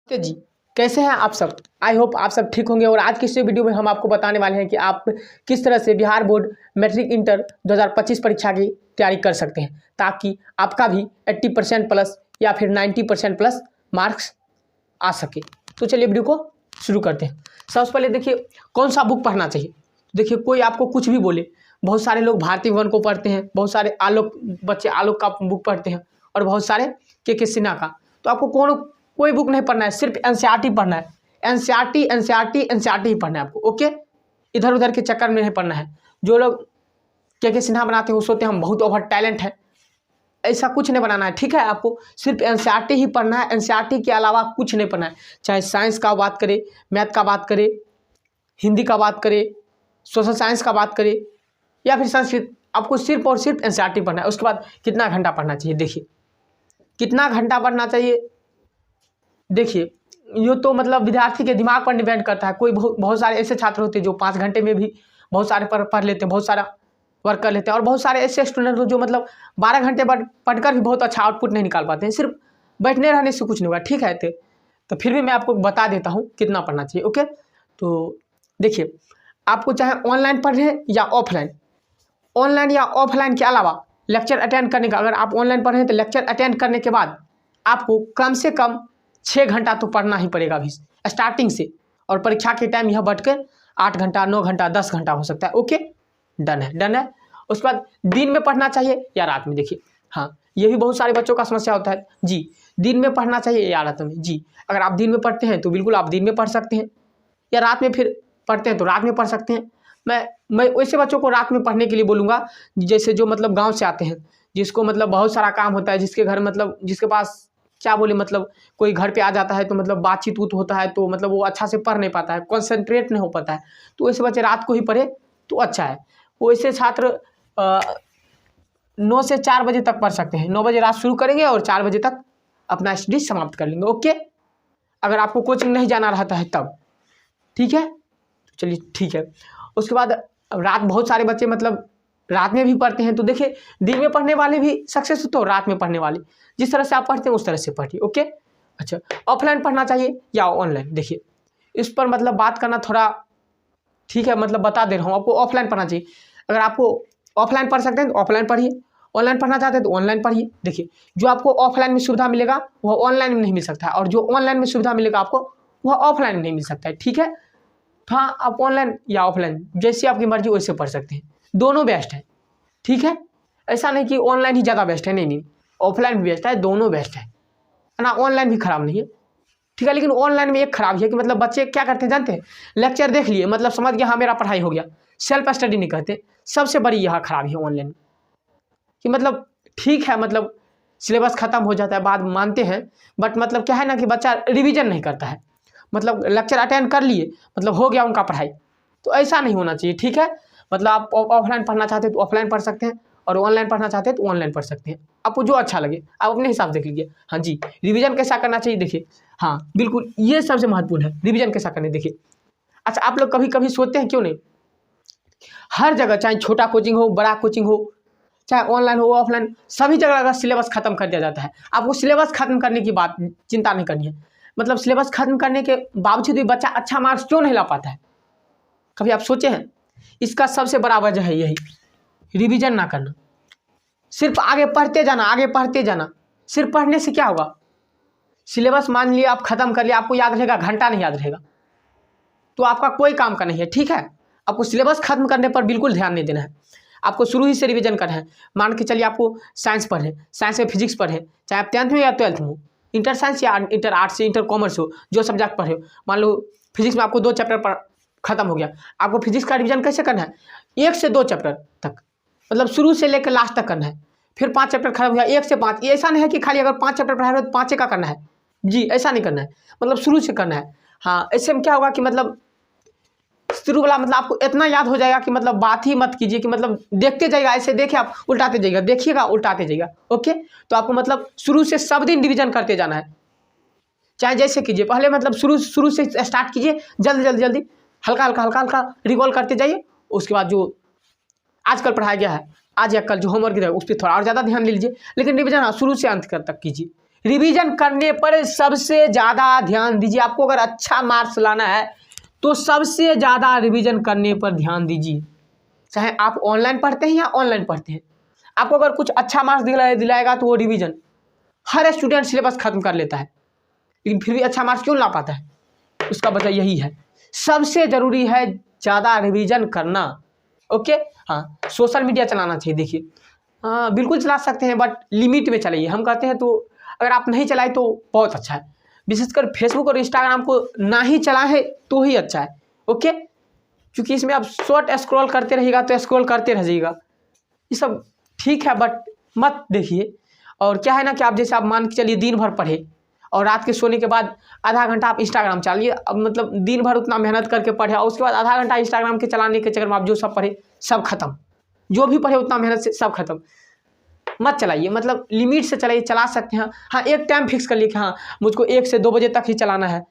नमस्ते जी। कैसे हैं आप सब? आई होप आप सब ठीक होंगे। और आज की इस वीडियो में हम आपको बताने वाले हैं कि आप किस तरह से बिहार बोर्ड मैट्रिक इंटर 2025 परीक्षा की तैयारी कर सकते हैं ताकि आपका भी 80% प्लस या फिर 90% प्लस मार्क्स आ सके। तो चलिए वीडियो को शुरू करते हैं। सबसे पहले देखिए कौन सा बुक पढ़ना चाहिए। देखिए कोई आपको कुछ भी बोले, बहुत सारे लोग भारती भवन को पढ़ते हैं, बहुत सारे बच्चे आलोक का बुक पढ़ते हैं और बहुत सारे के सिन्हा का। तो आपको कोई बुक नहीं पढ़ना है, सिर्फ एनसीईआरटी पढ़ना है। एनसीईआरटी ही पढ़ना है आपको। ओके, इधर उधर के चक्कर में नहीं पढ़ना है। जो लोग के सिन्हा बनाते हैं वो सोचते हैं हम बहुत ओवर टैलेंट है, ऐसा कुछ नहीं बनाना है। ठीक है, आपको सिर्फ एनसीईआरटी ही पढ़ना है। एनसीईआरटी के अलावा कुछ नहीं पढ़ना है। चाहे साइंस का बात करें, मैथ का बात करें, हिंदी का बात करें, सोशल साइंस का बात करें या फिर संस्कृत, आपको सिर्फ और सिर्फ एनसीईआरटी पढ़ना है। उसके बाद कितना घंटा पढ़ना चाहिए, देखिए कितना घंटा पढ़ना चाहिए। देखिए ये तो मतलब विद्यार्थी के दिमाग पर डिपेंड करता है। कोई बहुत सारे ऐसे छात्र होते हैं जो 5 घंटे में भी बहुत सारे पढ़ लेते हैं, बहुत सारा वर्क कर लेते हैं। और बहुत सारे ऐसे स्टूडेंट हो जो मतलब 12 घंटे पढ़कर भी बहुत अच्छा आउटपुट नहीं निकाल पाते हैं। सिर्फ बैठने रहने से कुछ नहीं होगा। ठीक है, तो फिर भी मैं आपको बता देता हूँ कितना पढ़ना चाहिए। ओके, तो देखिए आपको चाहे ऑनलाइन पढ़ें या ऑफलाइन, ऑनलाइन या ऑफलाइन के अलावा लेक्चर अटेंड करने का, अगर आप ऑनलाइन पढ़ रहे हैं तो लेक्चर अटेंड करने के बाद आपको कम से कम 6 घंटा तो पढ़ना ही पड़ेगा अभी स्टार्टिंग से। और परीक्षा के टाइम यह बढ़कर 8 घंटा, 9 घंटा, 10 घंटा हो सकता है। ओके, डन है। उसके बाद दिन में पढ़ना चाहिए या रात में। देखिए हाँ, ये भी बहुत सारे बच्चों का समस्या होता है जी, दिन में पढ़ना चाहिए या रात में। जी, अगर आप दिन में पढ़ते हैं तो बिल्कुल आप दिन में पढ़ सकते हैं, या रात में फिर पढ़ते हैं तो रात में पढ़ सकते हैं। मैं वैसे बच्चों को रात में पढ़ने के लिए बोलूँगा जैसे जो मतलब गाँव से आते हैं, जिसको मतलब बहुत सारा काम होता है, जिसके घर मतलब जिसके पास क्या बोले मतलब कोई घर पे आ जाता है तो मतलब बातचीत होता है, तो मतलब वो अच्छा से पढ़ नहीं पाता है, कंसंट्रेट नहीं हो पाता है। तो वैसे बच्चे रात को ही पढ़े तो अच्छा है। वैसे छात्र 9 से 4 बजे तक पढ़ सकते हैं। 9 बजे रात शुरू करेंगे और 4 बजे तक अपना स्टडी समाप्त कर लेंगे। ओके, अगर आपको कोचिंग नहीं जाना रहता है तब। ठीक है, तो चलिए ठीक है। उसके बाद रात बहुत सारे बच्चे मतलब रात में भी पढ़ते हैं। तो देखिए दिन में पढ़ने वाले भी सक्सेस होते हो, रात में पढ़ने वाले जिस तरह से आप पढ़ते हैं उस तरह से पढ़िए। ओके, अच्छा ऑफलाइन पढ़ना चाहिए या ऑनलाइन, देखिए इस पर मतलब बात करना थोड़ा ठीक है, मतलब बता दे रहा हूँ आपको। ऑफलाइन पढ़ना चाहिए। अगर आपको ऑफलाइन पढ़ सकते हैं तो ऑफलाइन पढ़िए, ऑनलाइन पढ़ना चाहते हैं तो ऑनलाइन पढ़िए। देखिए जो आपको ऑफलाइन में सुविधा मिलेगा वह ऑनलाइन में नहीं मिल सकता है, और जो ऑनलाइन में सुविधा मिलेगा आपको वह ऑफलाइन में नहीं मिल सकता है। ठीक है, हाँ आप ऑनलाइन या ऑफलाइन जैसी आपकी मर्जी वैसे पढ़ सकते हैं, दोनों बेस्ट है। ठीक है, ऐसा नहीं कि ऑनलाइन ही ज़्यादा बेस्ट है, नहीं, ऑफलाइन भी बेस्ट है, दोनों बेस्ट है ना। ऑनलाइन भी खराब नहीं है, ठीक है। लेकिन ऑनलाइन में एक खराब है कि मतलब बच्चे क्या करते हैं जानते हैं, लेक्चर देख लिए मतलब समझ गया हाँ मेरा पढ़ाई हो गया, सेल्फ स्टडी नहीं करते। सबसे बड़ी यह खराबी है ऑनलाइन कि मतलब ठीक है मतलब सिलेबस खत्म हो जाता है, बात मानते हैं, बट मतलब क्या है ना कि बच्चा रिविजन नहीं करता है। मतलब लेक्चर अटेंड कर लिए मतलब हो गया उनका पढ़ाई, तो ऐसा नहीं होना चाहिए। ठीक है, मतलब आप ऑफलाइन पढ़ना चाहते हैं तो ऑफलाइन पढ़ सकते हैं, और ऑनलाइन पढ़ना चाहते हैं तो ऑनलाइन पढ़ सकते हैं। आपको जो अच्छा लगे आप अपने हिसाब से देख लीजिए। हाँ जी, रिवीजन कैसा करना चाहिए, देखिए हाँ बिल्कुल ये सबसे महत्वपूर्ण है, रिवीजन कैसा करने। देखिए अच्छा आप लोग कभी कभी सोचते हैं क्यों नहीं, हर जगह चाहे छोटा कोचिंग हो बड़ा कोचिंग हो, चाहे ऑनलाइन हो ऑफलाइन, सभी जगह अगर सिलेबस खत्म कर दिया जाता है, आपको सिलेबस खत्म करने की बात चिंता नहीं करनी है। मतलब सिलेबस खत्म करने के बावजूद भी बच्चा अच्छा मार्क्स क्यों नहीं ला पाता है, कभी आप सोचे हैं? इसका सबसे बड़ा वजह है यही, रिवीजन ना करना। सिर्फ आगे पढ़ते जाना। सिर्फ पढ़ने से क्या होगा, सिलेबस मान लिया आप खत्म कर लिया, आपको याद रहेगा, घंटा नहीं याद रहेगा, तो आपका कोई काम का नहीं है। ठीक है, आपको सिलेबस खत्म करने पर बिल्कुल ध्यान नहीं देना है, आपको शुरू ही से रिवीजन करना है। मान के चलिए आपको साइंस पढ़े, साइंस में फिजिक्स पढ़े, चाहे आप 10th में या 12th में हो, इंटर साइंस या इंटर आर्ट्स इंटर कॉमर्स हो, जो सब्जेक्ट पढ़े हो। मान लो फिजिक्स में आपको 2 चैप्टर खत्म हो गया, आपको फिजिक्स का रिवीजन कैसे करना है, 1 से 2 चैप्टर तक, मतलब शुरू से लेकर लास्ट तक करना है। फिर 5 चैप्टर खत्म हो गया, 1 से 5, ये ऐसा नहीं है कि खाली अगर 5 चैप्टर पढ़ा रहे हो तो 5 का करना है जी, ऐसा नहीं करना है, मतलब शुरू से करना है। हाँ, ऐसे में क्या होगा कि मतलब शुरू वाला मतलब आपको इतना याद हो जाएगा कि मतलब बात ही मत कीजिए, कि मतलब देखते जाइएगा, ऐसे देखिए आप उल्टाते जाइएगा, देखिएगा उल्टाते जाइएगा। ओके, तो आपको मतलब शुरू से सब दिन रिवीजन करते जाना है, चाहे जैसे कीजिए। पहले मतलब शुरू से स्टार्ट कीजिए, जल्दी हल्का रिकॉल करते जाइए। उसके बाद जो आजकल पढ़ाया गया है, आज या कल जो होमवर्क है उस पर थोड़ा और ज़्यादा ध्यान दे लीजिए, लेकिन रिवीजन हाँ शुरू से अंत तक कीजिए। रिवीजन करने पर सबसे ज़्यादा ध्यान दीजिए। आपको अगर अच्छा मार्क्स लाना है तो सबसे ज़्यादा रिवीजन करने पर ध्यान दीजिए। चाहे आप ऑनलाइन पढ़ते हैं या ऑनलाइन पढ़ते हैं, आपको अगर कुछ अच्छा मार्क्स दिलाएगा तो वो रिवीजन, हर स्टूडेंट सिलेबस खत्म कर लेता है लेकिन फिर भी अच्छा मार्क्स क्यों ला पाता है? उसका वजह यही है। सबसे ज़रूरी है ज़्यादा रिवीजन करना। ओके, हाँ, सोशल मीडिया चलाना चाहिए। देखिए, हाँ बिल्कुल चला सकते हैं, बट लिमिट में चलाइए। हम कहते हैं तो अगर आप नहीं चलाए तो बहुत अच्छा है। विशेषकर फेसबुक और इंस्टाग्राम को ना ही चलाएं तो ही अच्छा है। ओके, क्योंकि इसमें आप शॉर्ट स्क्रॉल करते रहिएगा तो स्क्रॉल करते रह जाइएगा। ये सब ठीक है बट मत देखिए। और क्या है ना कि आप जैसे आप मान के चलिए दिन भर पढ़े और रात के सोने के बाद आधा घंटा आप इंस्टाग्राम चलाइए। अब मतलब दिन भर उतना मेहनत करके पढ़े और उसके बाद आधा घंटा इंस्टाग्राम के चलाने के चक्कर में आप जो सब पढ़े सब खत्म, जो भी पढ़े उतना मेहनत से सब खत्म। मत चलाइए, मतलब लिमिट से चलाइए। चला सकते हैं, हाँ एक टाइम फिक्स कर लिए कि हाँ मुझको 1 से 2 बजे तक ही चलाना है,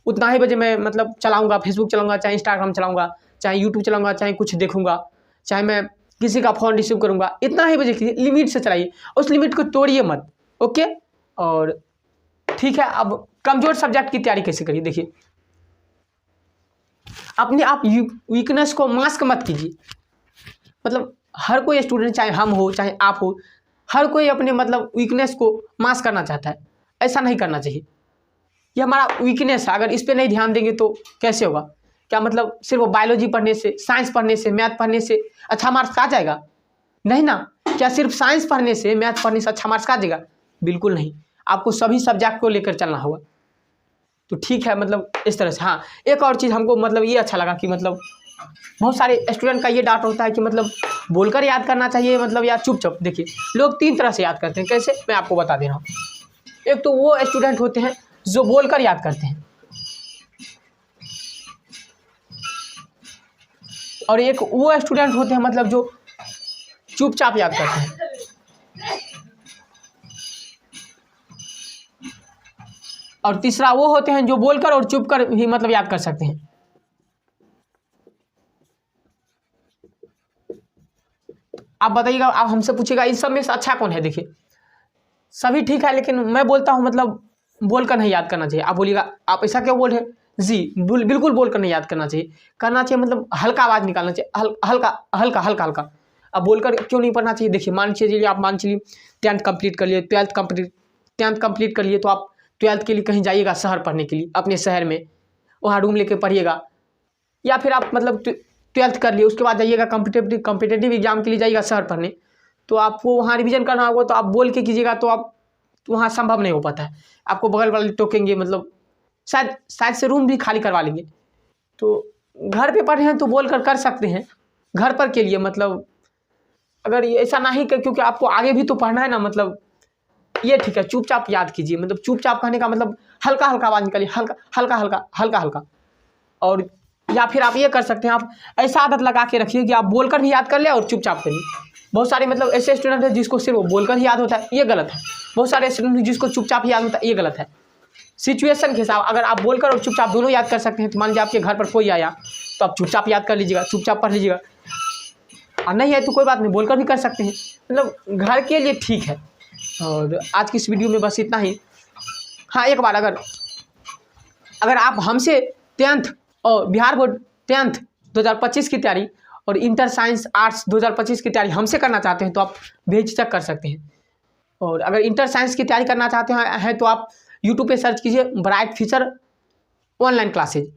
उतना ही बजे मैं मतलब चलाऊँगा, फेसबुक चलाऊँगा, चाहे इंस्टाग्राम चलाऊँगा, चाहे यूट्यूब चलाऊँगा, चाहे कुछ देखूँगा, चाहे मैं किसी का फ़ोन रिसीव करूँगा, इतना ही बजे कीजिए। लिमिट से चलाइए, उस लिमिट को तोड़िए मत। ओके, और ठीक है। अब कमज़ोर सब्जेक्ट की तैयारी कैसे करिए? देखिए, अपने आप वीकनेस को मास्क मत कीजिए। मतलब हर कोई स्टूडेंट, चाहे हम हो चाहे आप हो, हर कोई अपने मतलब वीकनेस को मास्क करना चाहता है। ऐसा नहीं करना चाहिए। ये हमारा वीकनेस है, अगर इस पे नहीं ध्यान देंगे तो कैसे होगा? क्या मतलब सिर्फ बायोलॉजी पढ़ने से, साइंस पढ़ने से, मैथ पढ़ने से अच्छा मार्क्स आ जाएगा? नहीं ना। क्या सिर्फ साइंस पढ़ने से, मैथ पढ़ने से अच्छा मार्क्स आ जाएगा? बिल्कुल नहीं। आपको सभी सब्जेक्ट को लेकर चलना होगा। तो ठीक है, मतलब इस तरह से। हाँ, एक और चीज़ हमको मतलब ये अच्छा लगा कि मतलब बहुत सारे स्टूडेंट का ये डाउट होता है कि मतलब बोलकर याद करना चाहिए मतलब या चुप-चाप। देखिए, लोग 3 तरह से याद करते हैं। कैसे? मैं आपको बता दे रहा हूँ। एक तो वो स्टूडेंट होते हैं जो बोलकर याद करते हैं, और एक वो स्टूडेंट होते हैं मतलब जो चुपचाप याद करते हैं। और तीसरा वो होते हैं जो बोलकर और चुप कर भी मतलब याद कर सकते हैं। आप बताइएगा, आप हमसे पूछिएगा इन सब में से अच्छा कौन है? देखिए, सभी ठीक है, लेकिन मैं बोलता हूँ मतलब बोलकर नहीं याद करना चाहिए। आप बोलिएगा आप ऐसा क्यों बोल रहे हैं? जी बिल्कुल बोलकर नहीं याद करना चाहिए। करना चाहिए मतलब हल्का आवाज़ निकालना चाहिए, हल्का हल्का हल्का हल्का। अब बोलकर क्यों नहीं पढ़ना चाहिए? देखिए, मान चलिए आप मान चलिए 10th कंप्लीट कर लिए, 10th कंप्लीट कर लिए, तो आप 12th के लिए कहीं जाइएगा शहर पढ़ने के लिए, अपने शहर में वहाँ रूम लेके पढ़िएगा। या फिर आप मतलब 12th कर लिए, उसके बाद जाइएगा कॉम्पिटेटिव एग्जाम के लिए जाइएगा शहर पढ़ने, तो आपको वहाँ रिवीजन करना होगा। तो आप बोल के कीजिएगा तो आप वहाँ संभव नहीं हो पाता है। आपको बगल वाले टोकेंगे, मतलब शायद से रूम भी खाली करवा लेंगे। तो घर पे पढ़े हैं तो बोल कर सकते हैं घर पर के लिए। मतलब अगर ये ऐसा नहीं कर, क्योंकि आपको आगे भी तो पढ़ना है ना। मतलब ये ठीक है, चुपचाप याद कीजिए। मतलब चुपचाप कहने का मतलब हल्का हल्का आवाज़ निकालिए, हल्का हल्का हल्का हल्का हल्का। और या फिर आप ये कर सकते हैं, आप ऐसा आदत लगा के रखिए कि आप बोलकर भी याद कर ले और चुपचाप करिए। बहुत सारे मतलब ऐसे स्टूडेंट हैं जिसको सिर्फ बोलकर ही याद होता है, ये गलत है। बहुत सारे स्टूडेंट जिसको चुपचाप ही याद होता है, ये गलत है। सिचुएशन के हिसाब, अगर आप बोलकर और चुपचाप दोनों याद कर सकते हैं तो मान लीजिए आपके घर पर कोई आया तो आप चुपचाप याद कर लीजिएगा, चुपचाप पढ़ लीजिएगा। और नहीं है तो कोई बात नहीं, बोलकर भी कर सकते हैं। मतलब घर के लिए ठीक है। और आज की इस वीडियो में बस इतना ही। हाँ, एक बार अगर आप हमसे 10th और बिहार बोर्ड 10th 2025 की तैयारी और इंटर साइंस आर्ट्स 2025 की तैयारी हमसे करना चाहते हैं तो आप बेझिझक कर सकते हैं। और अगर इंटर साइंस की तैयारी करना चाहते हैं तो आप यूट्यूब पे सर्च कीजिए ब्राइट फ्यूचर ऑनलाइन क्लासेज,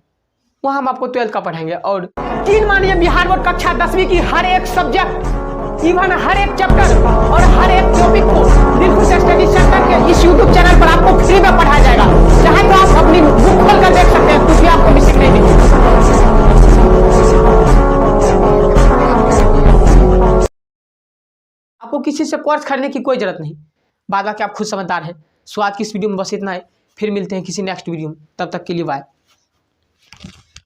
वहाँ हम आपको 12th का पढ़ाएंगे। और 3 मानिए बिहार बोर्ड कक्षा 10वीं की हर एक सब्जेक्ट, इवन हर एक चैप्टर और हर एक टॉपिक को दिलखुश स्टडी सेंटर के इस यूट्यूब चैनल पर आपको फ्री में पढ़ाया जाएगा। चाहे तो आप अपनी बुक खोल कर देख सकते हैं, कुछ भी आपको मिसिंग नहीं मिलेगी। आपको किसी से कोर्स खरीदने की कोई जरूरत नहीं, बाद बाकी आप खुद समझदार हैं। सो आज की इस वीडियो में बस इतना है, फिर मिलते हैं किसी नेक्स्ट वीडियो में, तब तक के लिए बाय।